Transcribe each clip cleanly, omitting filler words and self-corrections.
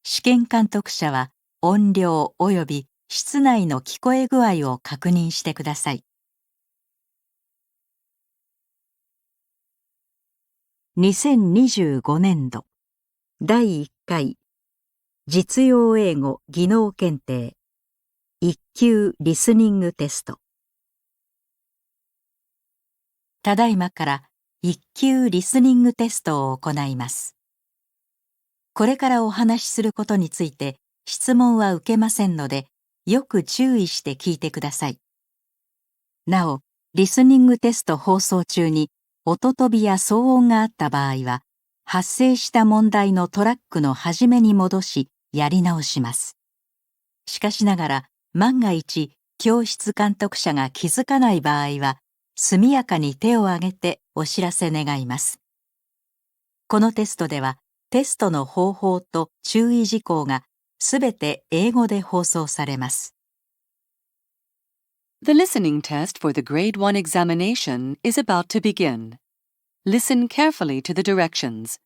試験監督者は音量及び室内の聞こえ具合を確認してください。2025年度第1回実用英語技能検定1級リスニングテスト。ただいまから1級リスニングテストを行います。これからお話しすることについて質問は受けませんので、よく注意して聞いてください。なお、リスニングテスト放送中に音飛びや騒音があった場合は、発生した問題のトラックの始めに戻し、やり直します。しかしながら、万が一、教室監督者が気づかない場合は、速やかに手を挙げてお知らせ願います。このテストでは、テストの方法と注意事項がすべて英語で放送されます。The listening test for the Grade 1 examination is about to begin. Listen carefully to the directions.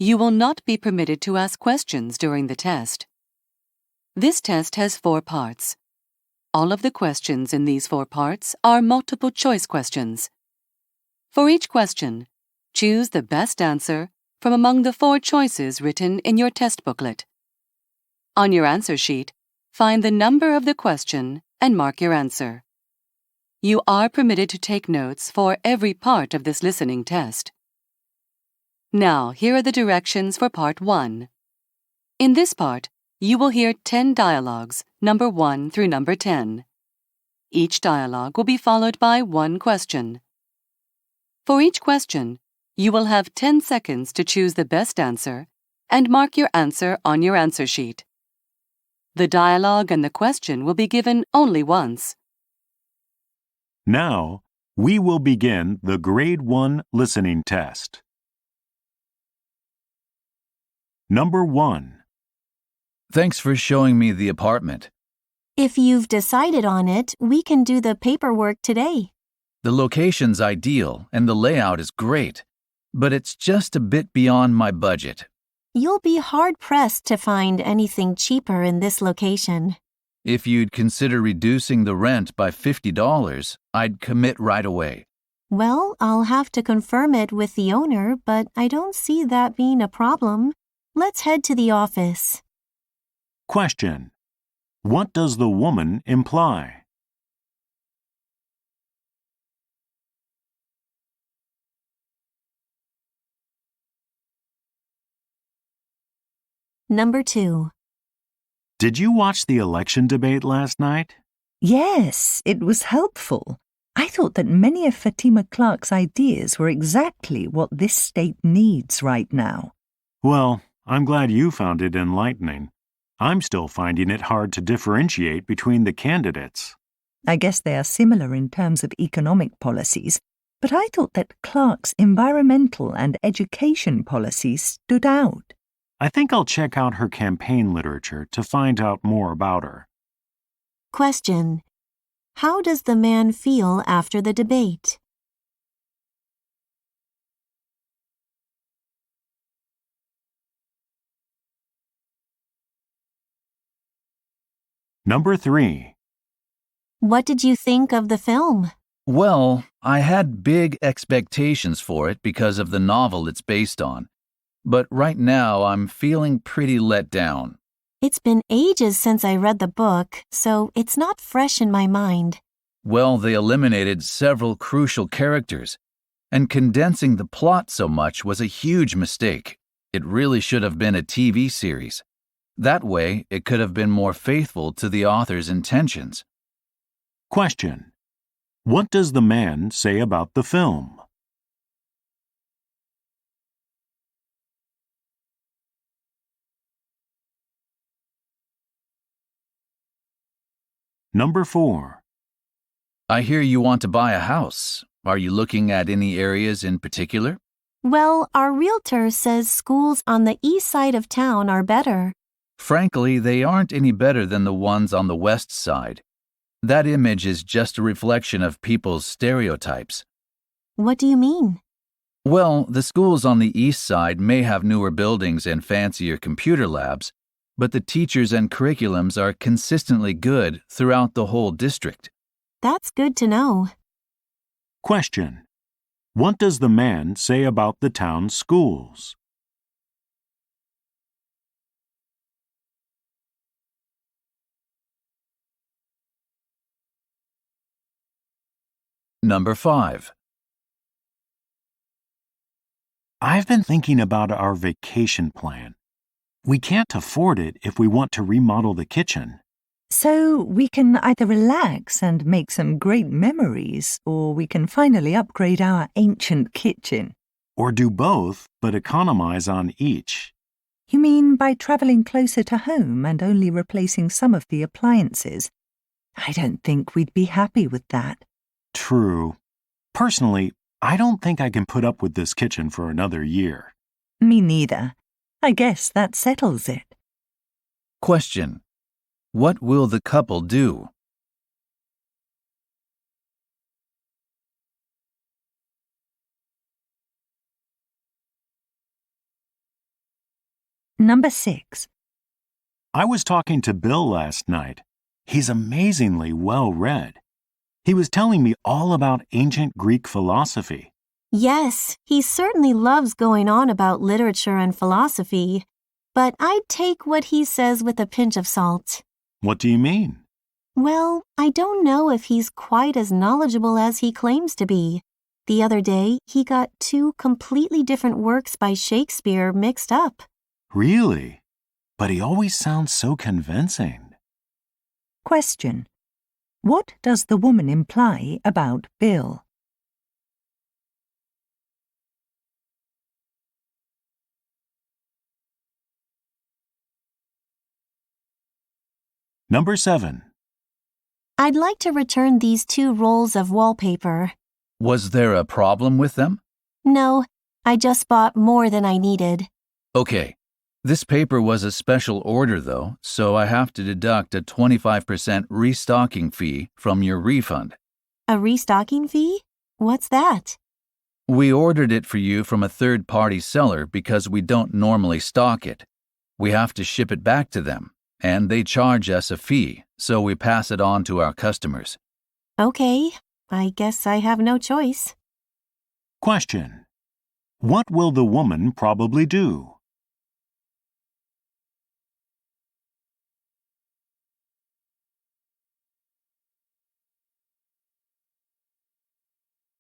You will not be permitted to ask questions during the test. This test has 4 parts. All of the questions in these 4 parts are multiple choice questions. For each question, choose the best answer from among the 4 choices written in your test booklet. On your answer sheet, find the number of the question and mark your answer. You are permitted to take notes for every part of this listening test. Now, here are the directions for Part 1. In this part, you will hear 10 dialogues, number 1 through number 10. Each dialogue will be followed by 1 question. For each question, you will have 10 seconds to choose the best answer and mark your answer on your answer sheet. The dialogue and the question will be given only once. Now, we will begin the Grade 1 listening test. Number 1. Thanks for showing me the apartment. If you've decided on it, we can do the paperwork today. The location's ideal and the layout is great, but it's just a bit beyond my budget. You'll be hard-pressed to find anything cheaper in this location. If you'd consider reducing the rent by $50, I'd commit right away. Well, I'll have to confirm it with the owner, but I don't see that being a problem. Let's head to the office. Question. What does the woman imply? Number 2. Did you watch the election debate last night? Yes, it was helpful. I thought that many of Fatima Clark's ideas were exactly what this state needs right now. Well, I'm glad you found it enlightening. I'm still finding it hard to differentiate between the candidates. I guess they are similar in terms of economic policies, but I thought that Clark's environmental and education policies stood out. I think I'll check out her campaign literature to find out more about her. Question. How does the man feel after the debate? Number 3. What did you think of the film? Well, I had big expectations for it because of the novel it's based on. But right now, I'm feeling pretty let down. It's been ages since I read the book, so it's not fresh in my mind. Well, they eliminated several crucial characters, and condensing the plot so much was a huge mistake. It really should have been a TV series. That way, it could have been more faithful to the author's intentions. Question. What does the man say about the film? Number 4. I hear you want to buy a house. Are you looking at any areas in particular? Well, our realtor says schools on the east side of town are better. Frankly, they aren't any better than the ones on the west side. That image is just a reflection of people's stereotypes. What do you mean? Well, the schools on the east side may have newer buildings and fancier computer labs, but the teachers and curriculums are consistently good throughout the whole district. That's good to know. Question. What does the man say about the town's schools? Number 5. I've been thinking about our vacation plan. We can't afford it if we want to remodel the kitchen. So we can either relax and make some great memories, or we can finally upgrade our ancient kitchen. Or do both, but economize on each. You mean by travelling closer to home and only replacing some of the appliances? I don't think we'd be happy with that. True. Personally, I don't think I can put up with this kitchen for another year. Me neither. I guess that settles it. Question. What will the couple do? Number 6. I was talking to Bill last night. He's amazingly well-read. He was telling me all about ancient Greek philosophy. Yes, he certainly loves going on about literature and philosophy, but I'd take what he says with a pinch of salt. What do you mean? Well, I don't know if he's quite as knowledgeable as he claims to be. The other day, he got 2 completely different works by Shakespeare mixed up. Really? But he always sounds so convincing. Question. What does the woman imply about Bill? Number 7. I'd like to return these 2 rolls of wallpaper. Was there a problem with them? No, I just bought more than I needed. Okay. This paper was a special order, though, so I have to deduct a 25% restocking fee from your refund. A restocking fee? What's that? We ordered it for you from a third-party seller because we don't normally stock it. We have to ship it back to them, and they charge us a fee, so we pass it on to our customers. Okay, I guess I have no choice. Question. What will the woman probably do?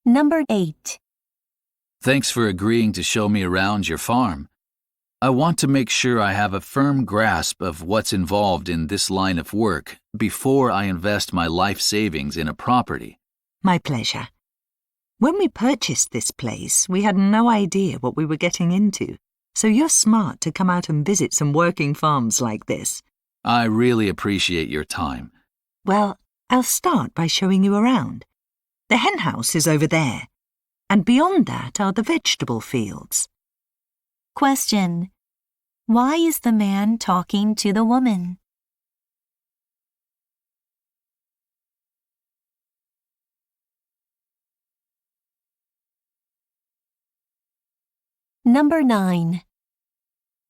Number 8. Thanks for agreeing to show me around your farm. I want to make sure I have a firm grasp of what's involved in this line of work before I invest my life savings in a property. My pleasure. When we purchased this place, we had no idea what we were getting into, so you're smart to come out and visit some working farms like this. I really appreciate your time. Well, I'll start by showing you around. The hen house is over there, and beyond that are the vegetable fields. Question. Why is the man talking to the woman? Number 9.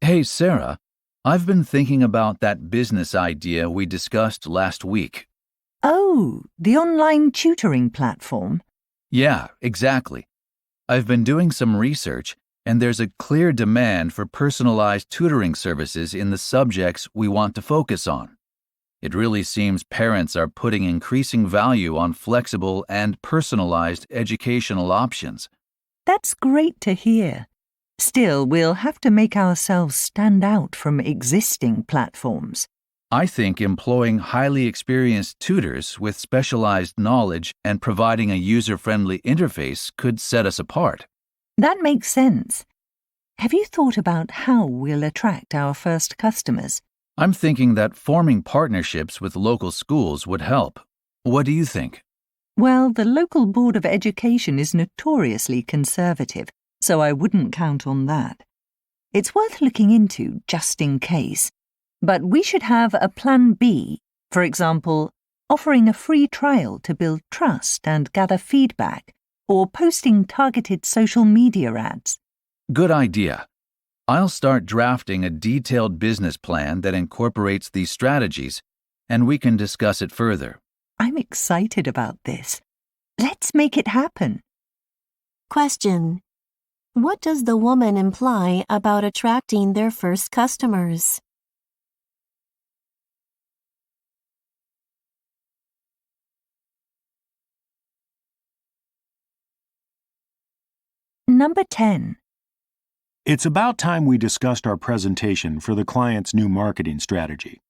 Hey, Sarah, I've been thinking about that business idea we discussed last week. Oh, the online tutoring platform? Yeah, exactly. I've been doing some research, and there's a clear demand for personalized tutoring services in the subjects we want to focus on. It really seems parents are putting increasing value on flexible and personalized educational options. That's great to hear. Still, we'll have to make ourselves stand out from existing platforms. I think employing highly experienced tutors with specialized knowledge and providing a user-friendly interface could set us apart. That makes sense. Have you thought about how we'll attract our first customers? I'm thinking that forming partnerships with local schools would help. What do you think? Well, the local Board of Education is notoriously conservative, so I wouldn't count on that. It's worth looking into just in case. But we should have a plan B, for example, offering a free trial to build trust and gather feedback, or posting targeted social media ads. Good idea. I'll start drafting a detailed business plan that incorporates these strategies, and we can discuss it further. I'm excited about this. Let's make it happen. Question. What does the woman imply about attracting their first customers? Number 10. It's about time we discussed our presentation for the client's new marketing strategy.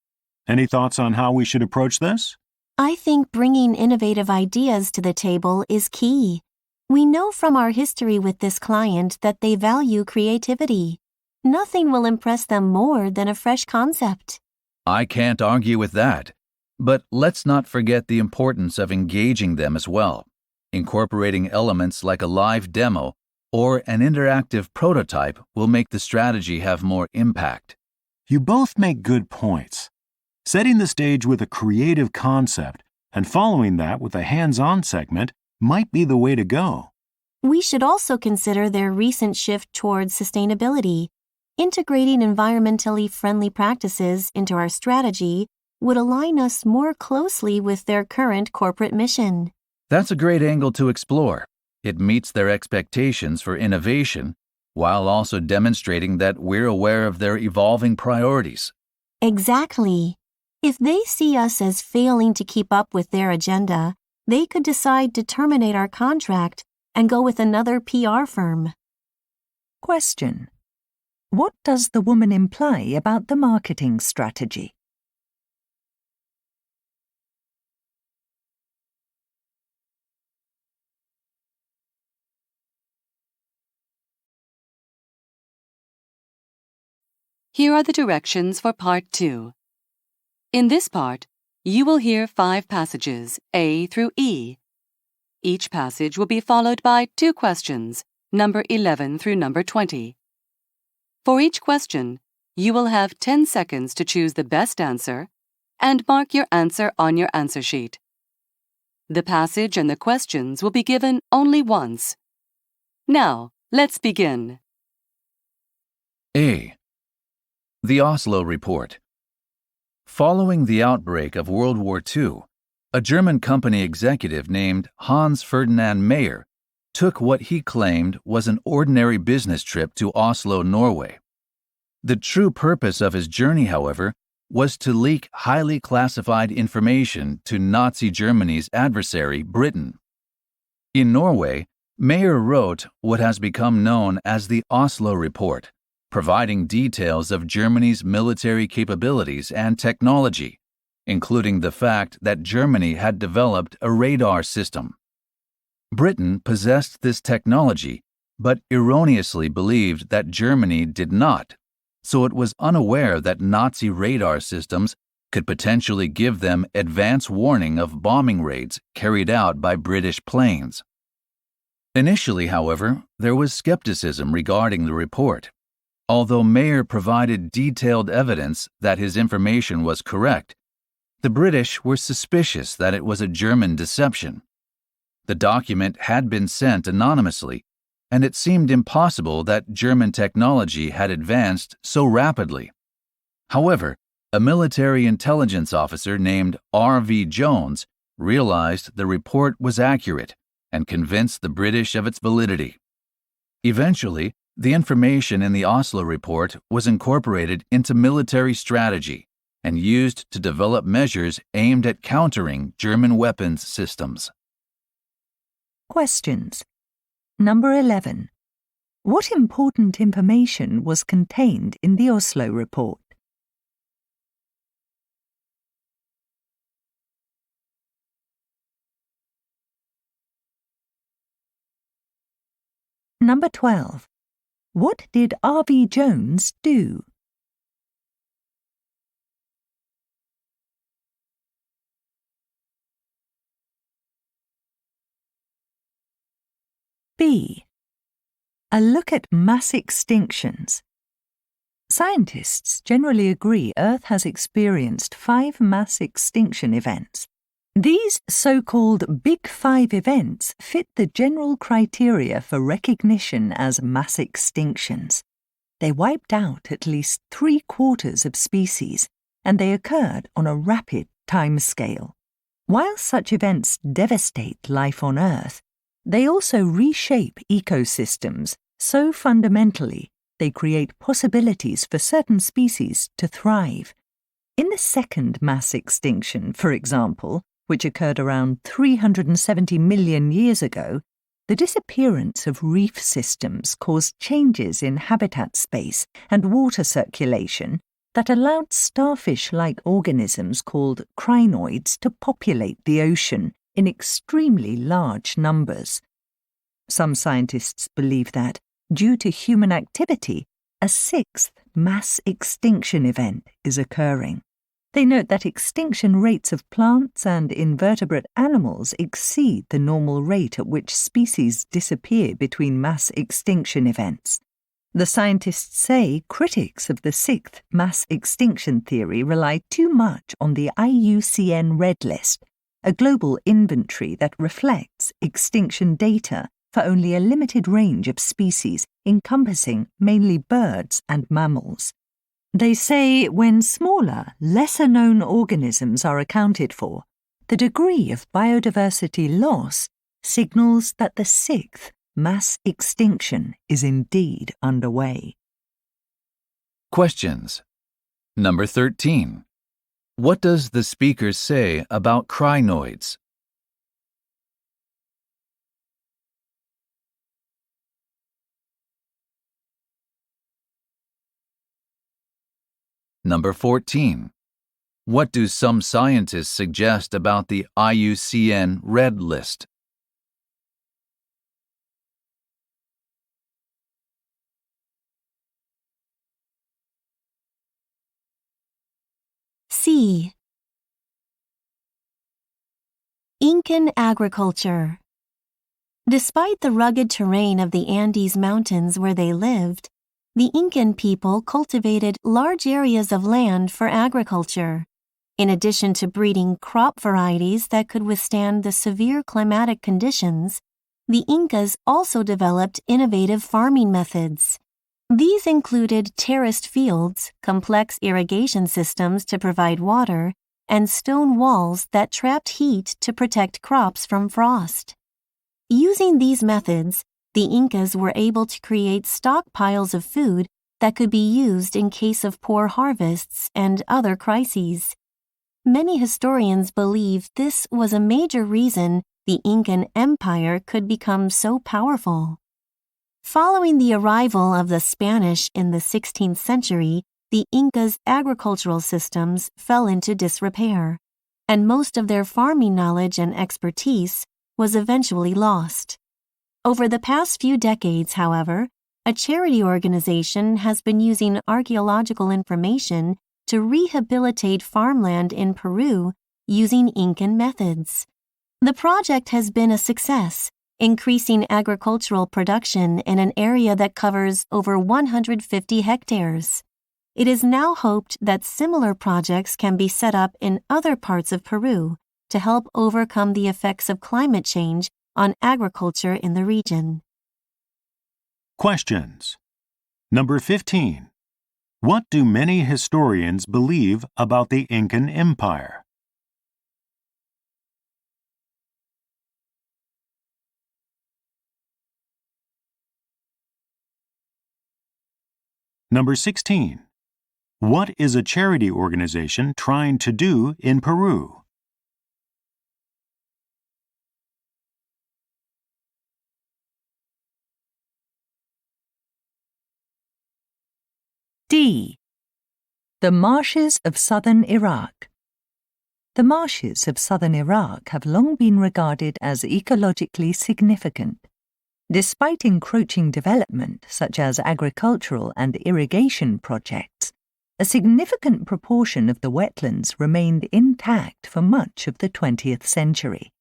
Any thoughts on how we should approach this? I think bringing innovative ideas to the table is key. We know from our history with this client that they value creativity. Nothing will impress them more than a fresh concept. I can't argue with that. But let's not forget the importance of engaging them as well. Incorporating elements like a live demo or an interactive prototype will make the strategy have more impact. You both make good points. Setting the stage with a creative concept and following that with a hands-on segment might be the way to go. We should also consider their recent shift towards sustainability. Integrating environmentally friendly practices into our strategy would align us more closely with their current corporate mission. That's a great angle to explore. It meets their expectations for innovation while also demonstrating that we're aware of their evolving priorities. Exactly. If they see us as failing to keep up with their agenda, they could decide to terminate our contract and go with another PR firm. Question. What does the woman imply about the marketing strategy? Here are the directions for Part 2. In this part, you will hear 5 passages, A through E. Each passage will be followed by 2 questions, number 11 through number 20. For each question, you will have 10 seconds to choose the best answer and mark your answer on your answer sheet. The passage and the questions will be given only once. Now, let's begin. A. The Oslo Report. Following the outbreak of World War II, a German company executive named Hans Ferdinand Mayer took what he claimed was an ordinary business trip to Oslo, Norway. The true purpose of his journey, however, was to leak highly classified information to Nazi Germany's adversary, Britain. In Norway, Mayer wrote what has become known as the Oslo Report, providing details of Germany's military capabilities and technology, including the fact that Germany had developed a radar system. Britain possessed this technology, but erroneously believed that Germany did not, so it was unaware that Nazi radar systems could potentially give them advance warning of bombing raids carried out by British planes. Initially, however, there was skepticism regarding the report. Although Mayer provided detailed evidence that his information was correct, the British were suspicious that it was a German deception. The document had been sent anonymously, and it seemed impossible that German technology had advanced so rapidly. However, a military intelligence officer named R.V. Jones realized the report was accurate and convinced the British of its validity. Eventually, the information in the Oslo Report was incorporated into military strategy and used to develop measures aimed at countering German weapons systems. Questions. Number 11. What important information was contained in the Oslo Report? Number 12. What did R.V. Jones do? B. A look at mass extinctions. Scientists generally agree Earth has experienced 5 mass extinction events. These so-called Big 5 events fit the general criteria for recognition as mass extinctions. they wiped out at least 3/4 of species, and they occurred on a rapid time scale. While such events devastate life on Earth, they also reshape ecosystems so fundamentally they create possibilities for certain species to thrive. In the second mass extinction, for example, which occurred around 370 million years ago, the disappearance of reef systems caused changes in habitat space and water circulation that allowed starfish-like organisms called crinoids to populate the ocean in extremely large numbers. Some scientists believe that, due to human activity, a sixth mass extinction event is occurring. They note that extinction rates of plants and invertebrate animals exceed the normal rate at which species disappear between mass extinction events. The scientists say critics of the sixth mass extinction theory rely too much on the IUCN Red List, a global inventory that reflects extinction data for only a limited range of species encompassing mainly birds and mammals. They say when smaller, lesser-known organisms are accounted for, the degree of biodiversity loss signals that the sixth mass extinction is indeed underway. Questions. Number 13. What does the speaker say about crinoids? Number 14. What do some scientists suggest about the IUCN Red List? C. Incan agriculture. Despite the rugged terrain of the Andes Mountains where they lived, the Incan people cultivated large areas of land for agriculture, in addition to breeding crop varieties that could withstand the severe climatic conditions. The Incas also developed innovative farming methods. These included terraced fields, complex irrigation systems to provide water, and stone walls that trapped heat to protect crops from frost. Using these methods, the Incas were able to create stockpiles of food that could be used in case of poor harvests and other crises. Many historians believe this was a major reason the Incan Empire could become so powerful. Following the arrival of the Spanish in the 16th century, the Incas' agricultural systems fell into disrepair, and most of their farming knowledge and expertise was eventually lost. Over the past few decades, however, a charity organization has been using archaeological information to rehabilitate farmland in Peru using Incan methods. The project has been a success, increasing agricultural production in an area that covers over 150 hectares. It is now hoped that similar projects can be set up in other parts of Peru to help overcome the effects of climate change on agriculture in the region. Questions. Number 15. What do many historians believe about the Incan Empire? Number 16. What is a charity organization trying to do in Peru? D. The marshes of southern Iraq. The marshes of southern Iraq have long been regarded as ecologically significant. Despite encroaching development such as agricultural and irrigation projects, a significant proportion of the wetlands remained intact for much of the 20th century.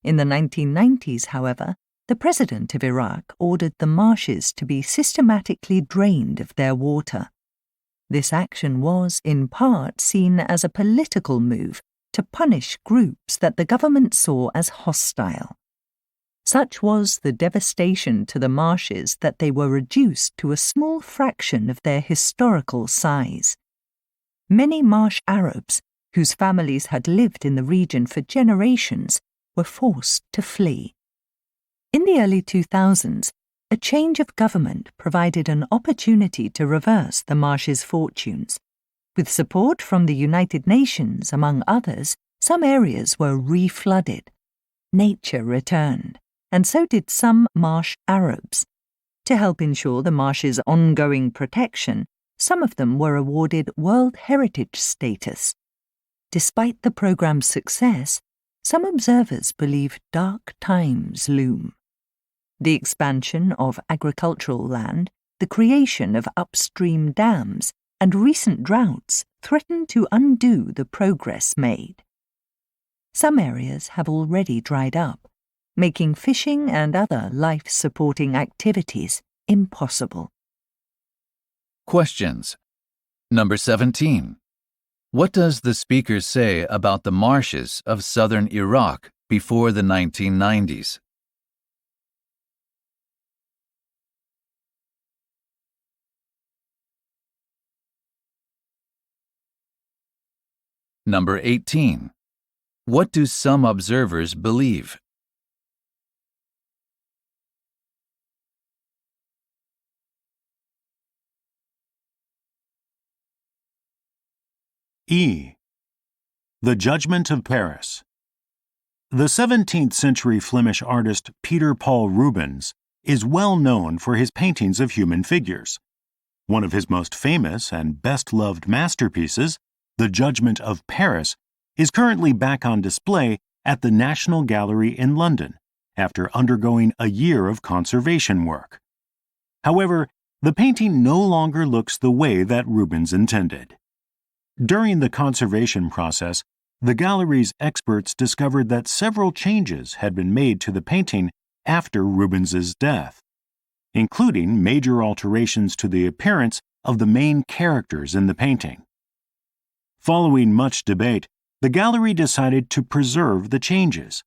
In the 1990s, however, the President of Iraq ordered the marshes to be systematically drained of their water. This action was, in part, seen as a political move to punish groups that the government saw as hostile. Such was the devastation to the marshes that they were reduced to a small fraction of their historical size. Many marsh Arabs, whose families had lived in the region for generations, were forced to flee. In the early 2000s, a change of government provided an opportunity to reverse the marshes' fortunes. With support from the United Nations, among others, some areas were re-flooded. Nature returned, and so did some marsh Arabs. To help ensure the marshes' ongoing protection, some of them were awarded World Heritage status. Despite the programme's success, some observers believe dark times loom. The expansion of agricultural land, the creation of upstream dams, and recent droughts threaten to undo the progress made. Some areas have already dried up, making fishing and other life-supporting activities impossible. Questions. Number 17. What does the speaker say about the marshes of southern Iraq before the 1990s? Number 18. What do some observers believe? E. The Judgment of Paris. The 17th century Flemish artist Peter Paul Rubens is well known for his paintings of human figures. One of his most famous and best-loved masterpieces, The Judgment of Paris, is currently back on display at the National Gallery in London after undergoing a year of conservation work. However, the painting no longer looks the way that Rubens intended. During the conservation process, the gallery's experts discovered that several changes had been made to the painting after Rubens's death, including major alterations to the appearance of the main characters in the painting. Following much debate, the gallery decided to preserve the changes,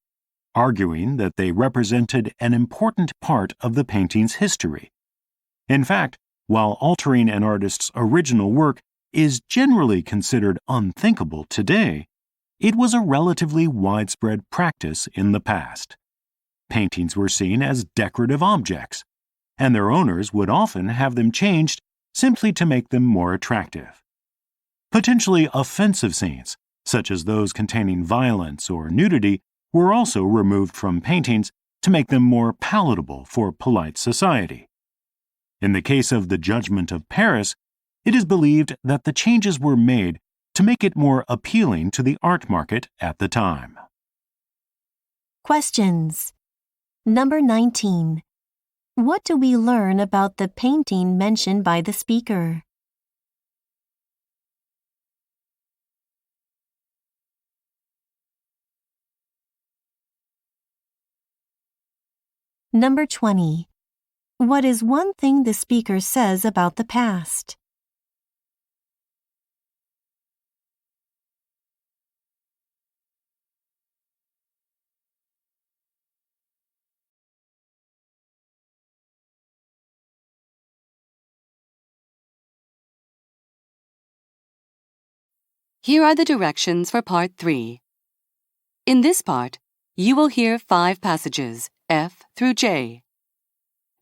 arguing that they represented an important part of the painting's history. In fact, while altering an artist's original work is generally considered unthinkable today, it was a relatively widespread practice in the past. Paintings were seen as decorative objects, and their owners would often have them changed simply to make them more attractive. Potentially offensive scenes, such as those containing violence or nudity, were also removed from paintings to make them more palatable for polite society. In the case of The Judgment of Paris, it is believed that the changes were made to make it more appealing to the art market at the time. Questions. Number 19. What do we learn about the painting mentioned by the speaker? Number 20. What is one thing the speaker says about the past? Here are the directions for Part 3. In this part, you will hear 5 passages, F through J.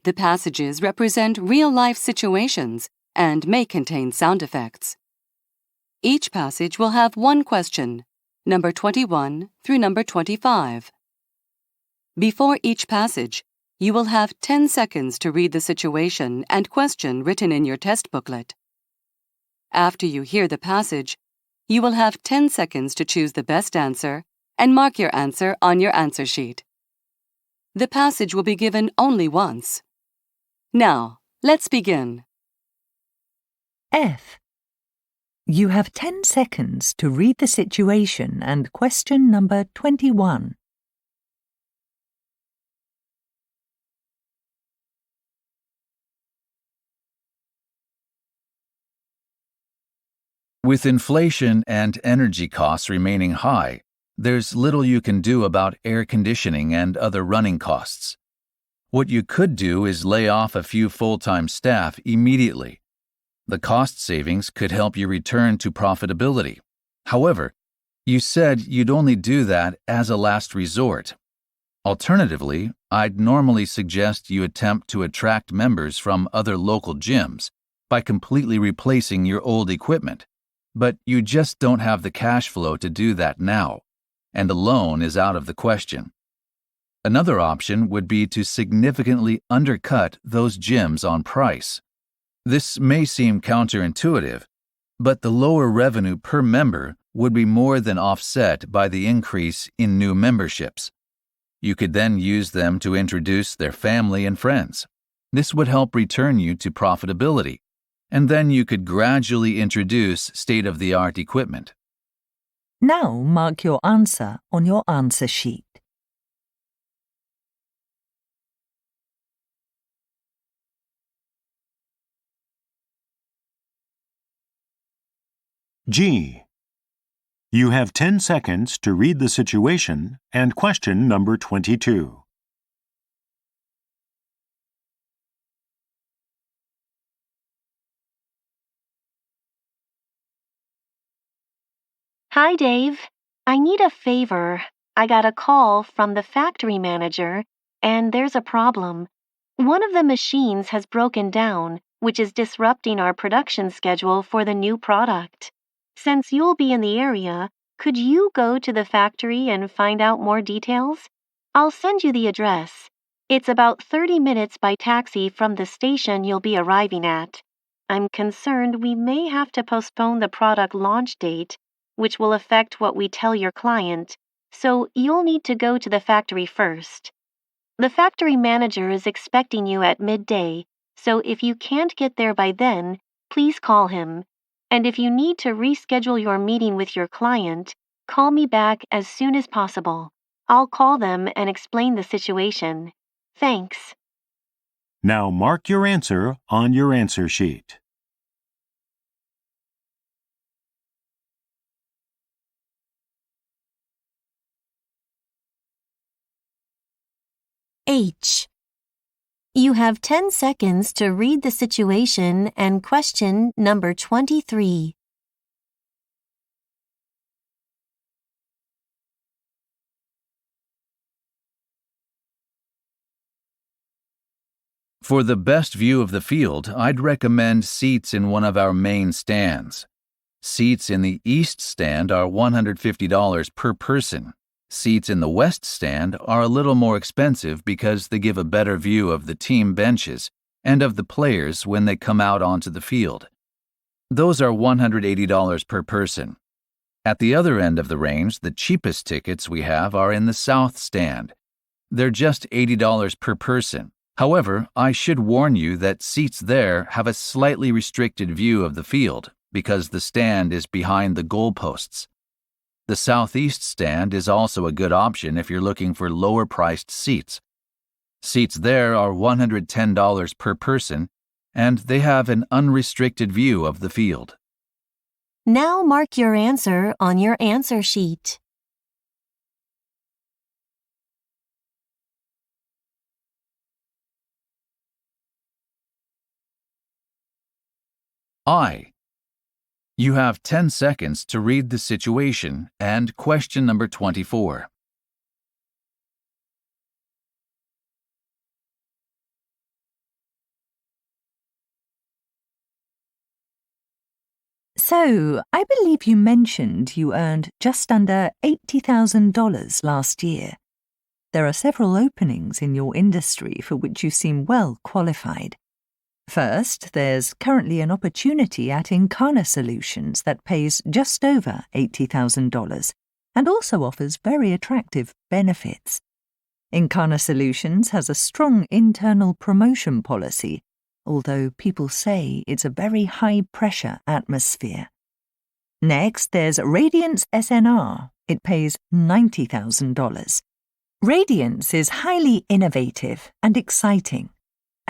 The passages represent real-life situations and may contain sound effects. Each passage will have one question, number 21 through number 25. Before each passage, you will have 10 seconds to read the situation and question written in your test booklet. After you hear the passage, you will have 10 seconds to choose the best answer and mark your answer on your answer sheet. The passage will be given only once. Now, let's begin. F. You have 10 seconds to read the situation and question number 21. With inflation and energy costs remaining high, there's little you can do about air conditioning and other running costs. What you could do is lay off a few full-time staff immediately. The cost savings could help you return to profitability. However, you said you'd only do that as a last resort. Alternatively, I'd normally suggest you attempt to attract members from other local gyms by completely replacing your old equipment, but you just don't have the cash flow to do that now, and a loan is out of the question. Another option would be to significantly undercut those gyms on price. This may seem counterintuitive, but the lower revenue per member would be more than offset by the increase in new memberships. You could then use them to introduce their family and friends. This would help return you to profitability, and then you could gradually introduce state-of-the-art equipment. Now mark your answer on your answer sheet. G. You have 10 seconds to read the situation and question number 22. Hi, Dave. I need a favor. I got a call from the factory manager, and there's a problem. One of the machines has broken down, which is disrupting our production schedule for the new product. Since you'll be in the area, could you go to the factory and find out more details? I'll send you the address. It's about 30 minutes by taxi from the station you'll be arriving at. I'm concerned we may have to postpone the product launch date, which will affect what we tell your client, so you'll need to go to the factory first. The factory manager is expecting you at midday, so if you can't get there by then, please call him. And if you need to reschedule your meeting with your client, call me back as soon as possible. I'll call them and explain the situation. Thanks. Now mark your answer on your answer sheet. H. You have 10 seconds to read the situation and question number 23. For the best view of the field, I'd recommend seats in one of our main stands. Seats in the east stand are $150 per person. Seats in the west stand are a little more expensive because they give a better view of the team benches and of the players when they come out onto the field. Those are $180 per person. At the other end of the range, the cheapest tickets we have are in the south stand. They're just $80 per person. However, I should warn you that seats there have a slightly restricted view of the field because the stand is behind the goalposts. The southeast stand is also a good option if you're looking for lower-priced seats. Seats there are $110 per person, and they have an unrestricted view of the field. Now mark your answer on your answer sheet. I. You have 10 seconds to read the situation and question number 24. So, I believe you mentioned you earned just under $80,000 last year. There are several openings in your industry for which you seem well qualified. First, there's currently an opportunity at Incarna Solutions that pays just over $80,000 and also offers very attractive benefits. Incarna Solutions has a strong internal promotion policy, although people say it's a very high-pressure atmosphere. Next, there's Radiance SNR. It pays $90,000. Radiance is highly innovative and exciting.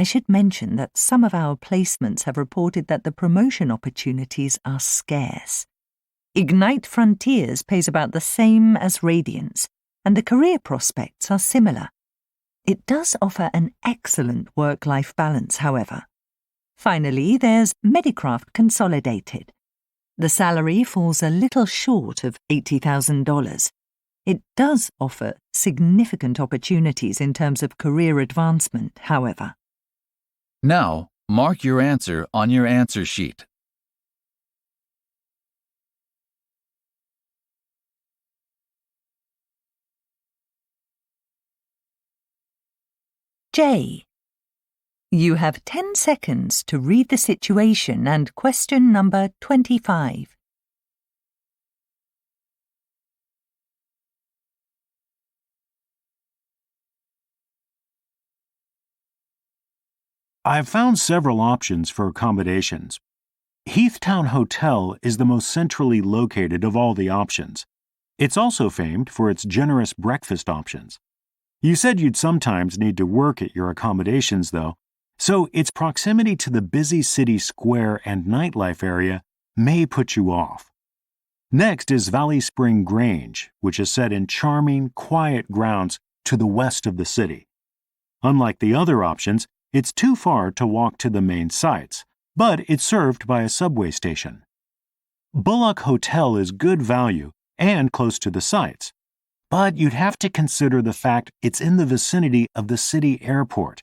I should mention that some of our placements have reported that the promotion opportunities are scarce. Ignite Frontiers pays about the same as Radiance, and the career prospects are similar. It does offer an excellent work-life balance, however. Finally, there's Medicraft Consolidated. The salary falls a little short of $80,000. It does offer significant opportunities in terms of career advancement, however. Now, mark your answer on your answer sheet. J. You have 10 seconds to read the situation and question number 25. I've found several options for accommodations. Heathtown Hotel is the most centrally located of all the options. It's also famed for its generous breakfast options. You said you'd sometimes need to work at your accommodations, though, so its proximity to the busy city square and nightlife area may put you off. Next is Valley Spring Grange, which is set in charming, quiet grounds to the west of the city. Unlike the other options, it's too far to walk to the main sites, but it's served by a subway station. Bullock Hotel is good value and close to the sites, but you'd have to consider the fact it's in the vicinity of the city airport,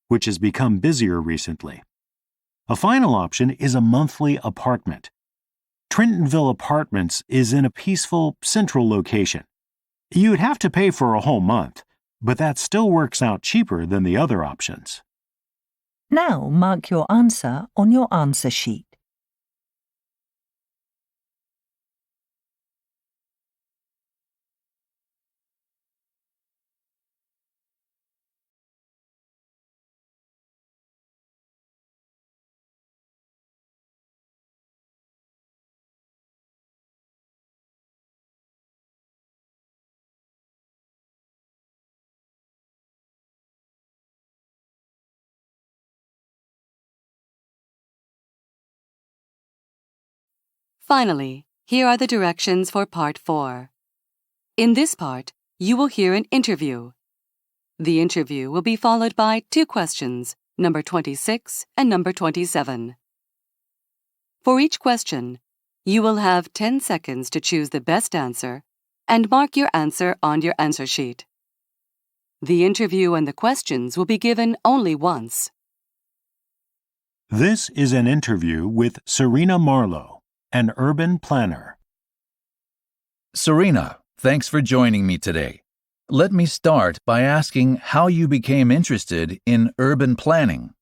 which has become busier recently. A final option is a monthly apartment. Trentonville Apartments is in a peaceful, central location. You'd have to pay for a whole month, but that still works out cheaper than the other options. Now mark your answer on your answer sheet. Finally, here are the directions for Part 4. In this part, you will hear an interview. The interview will be followed by 2 questions, number 26 and number 27. For each question, you will have 10 seconds to choose the best answer and mark your answer on your answer sheet. The interview and the questions will be given only once. This is an interview with Serena Marlowe, an urban planner. Serena, thanks for joining me today. Let me start by asking how you became interested in urban planning.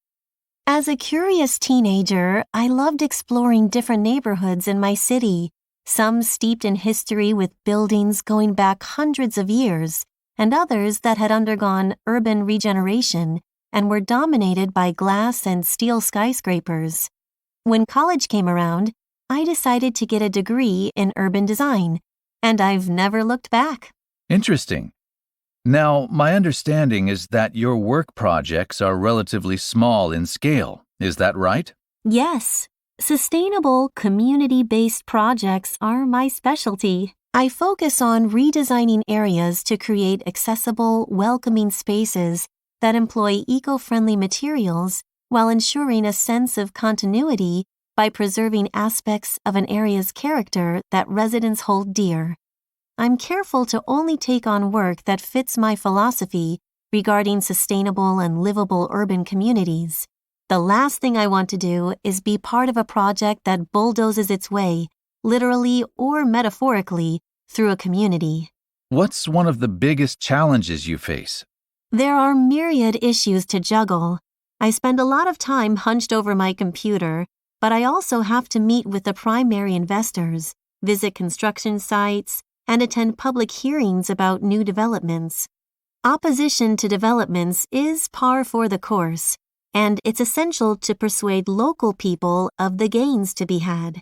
As a curious teenager, I loved exploring different neighborhoods in my city, some steeped in history with buildings going back hundreds of years, and others that had undergone urban regeneration and were dominated by glass and steel skyscrapers. When college came around, I decided to get a degree in urban design, and I've never looked back. Interesting. Now, my understanding is that your work projects are relatively small in scale. Is that right? Yes, sustainable, community-based projects are my specialty. I focus on redesigning areas to create accessible, welcoming spaces that employ eco-friendly materials while ensuring a sense of continuity by preserving aspects of an area's character that residents hold dear. I'm careful to only take on work that fits my philosophy regarding sustainable and livable urban communities. The last thing I want to do is be part of a project that bulldozes its way, literally or metaphorically, through a community. What's one of the biggest challenges you face? There are myriad issues to juggle. I spend a lot of time hunched over my computer, but I also have to meet with the primary investors, visit construction sites, and attend public hearings about new developments. Opposition to developments is par for the course, and it's essential to persuade local people of the gains to be had.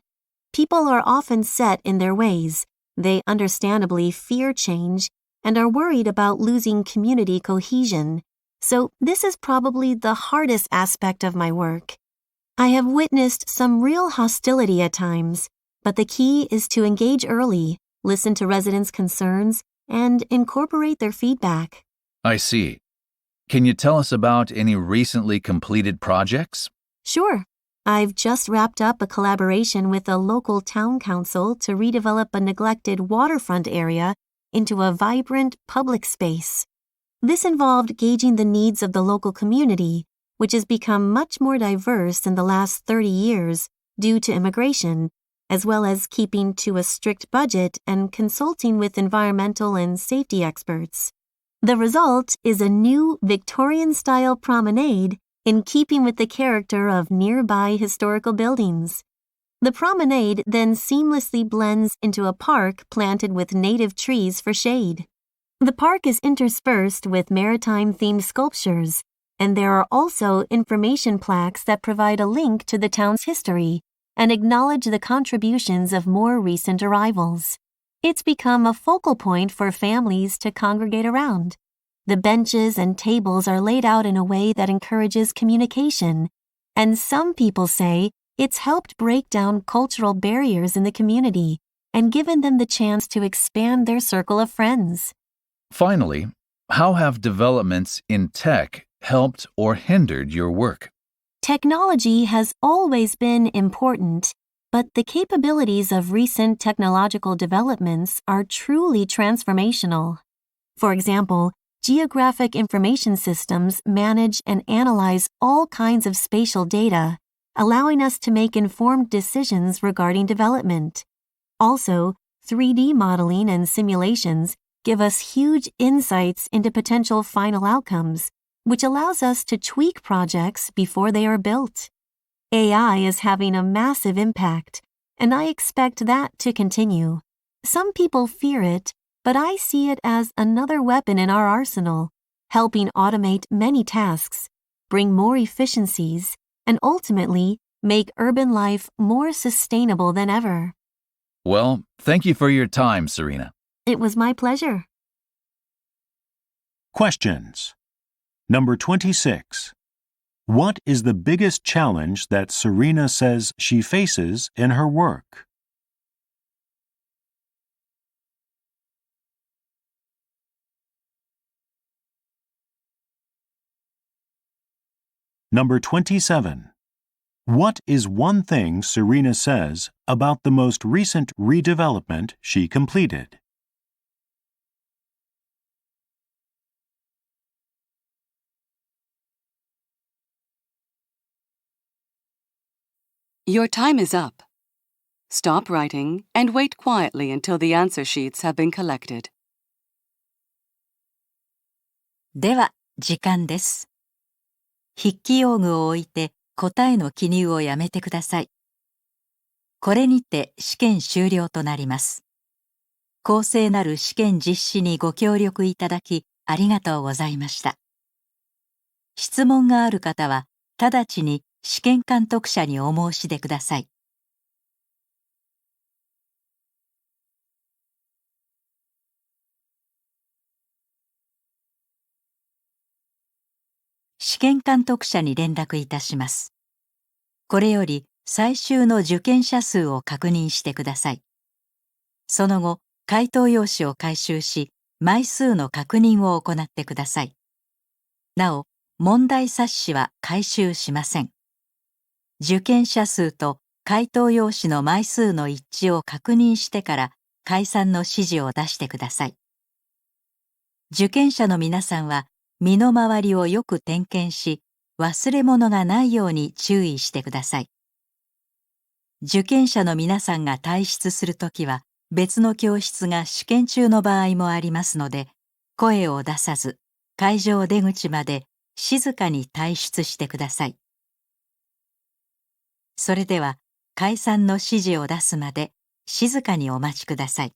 People are often set in their ways. They understandably fear change and are worried about losing community cohesion. So this is probably the hardest aspect of my work. I have witnessed some real hostility at times, But the key is to engage early, listen to residents' concerns, and incorporate their feedback. I see. Can you tell us about any recently completed projects? Sure. I've just wrapped up a collaboration with a local town council to redevelop a neglected waterfront area into a vibrant public space. This involved gauging the needs of the local community, which has become much more diverse in the last 30 years due to immigration, as well as keeping to a strict budget and consulting with environmental and safety experts. The result is a new Victorian-style promenade in keeping with the character of nearby historical buildings. The promenade then seamlessly blends into a park planted with native trees for shade. The park is interspersed with maritime-themed sculptures, and there are also information plaques that provide a link to the town's history and acknowledge the contributions of more recent arrivals. It's become a focal point for families to congregate around. The benches and tables are laid out in a way that encourages communication, and some people say it's helped break down cultural barriers in the community and given them the chance to expand their circle of friends. Finally, how have developments in tech helped or hindered your work? Technology has always been important, but the capabilities of recent technological developments are truly transformational. For example, geographic information systems manage and analyze all kinds of spatial data, allowing us to make informed decisions regarding development. Also, 3D modeling and simulations give us huge insights into potential final outcomes, which allows us to tweak projects before they are built. AI is having a massive impact, and I expect that to continue. Some people fear it, but I see it as another weapon in our arsenal, helping automate many tasks, bring more efficiencies, and ultimately make urban life more sustainable than ever. Well, thank you for your time, Serena. It was my pleasure. Questions. Number 26. What is the biggest challenge that Serena says she faces in her work? Number 27. What is one thing Serena says about the most recent redevelopment she completed? Your time is up. Stop writing and wait quietly until the answer sheets have been collected. では、時間です。筆記用具を置いて答えの記入をやめてください。これにて試験終了となります。公正なる試験実施にご協力いただきありがとうございました。質問がある方は直ちに試験監督者にお申し出ください。試験監督者に連絡いたします。これより最終の受験者数を確認してください。その後、回答用紙を回収し、枚数の確認を行ってください。なお、問題冊子は回収しません。受験者数と回答用紙の枚数の一致を確認してから解散の指示を出してください。受験者の皆さんは身の回りをよく点検し、忘れ物がないように注意してください。受験者の皆さんが退出するときは、別の教室が試験中の場合もありますので、声を出さず、会場出口まで静かに退出してください。それでは、解散の指示を出すまで静かにお待ちください。